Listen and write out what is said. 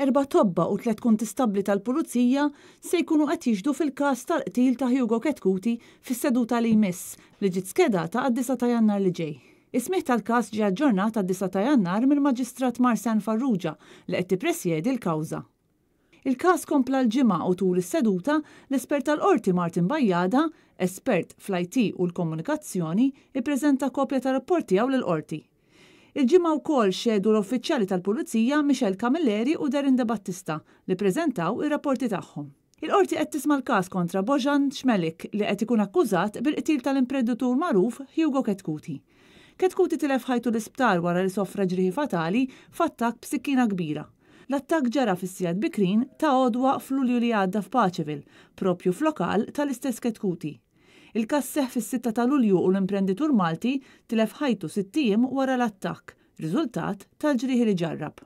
4 tobba u 3 kontistabli tal-Pulizija se jkunu qed jiġdu fil-każ tal-qtil ta' Hugo Ketkuti fis-seduta li jmiss li ġiet skedata għad-9 ta' Jannar li ġej. Is-smigħ tal-każ ġie aġġornat għad-9 ta' Jannar mill-Maġistrat Marsan Farrugia li qed tippresjedi l-kawża. Il-każ kompla l-ġimgħa u tul is-seduta l-espert tal-qorti Martin Bajjada, espert fl-IT u l-komunikazzjoni, ippreżenta kopja tar-rapport tiegħu lill-qorti. Il-ġimgħa wkoll xedu l-uffiċjali tal-Pulizija Michel Camilleri u Darin De Battista li ppreżentaw ir-rapporti tagħhom. Il-qorti qed tisma' l-każ kontra Bojan Xmelik li qed ikun akkużat bil-qtil tal-imprenditur magħruf Hugo Ketkuti. Ketkuti tilef ħajtu l-isptar wara li sofra ġrieħi fatali f'attakk b'sikkina kbira. L-attakk ġara fis-Sigħat Bikrin ta' għodwa f'Lulju li għadda f'Paċeville, propju f'lokal tal-istess Ketkuti. Il-każ seħħ fis-6 ta' Lulju u l-imprenditur Malti tilef ħajtu 6 ijiem wara l-attakk, riżultat tal-ġrieħi li ġarrab.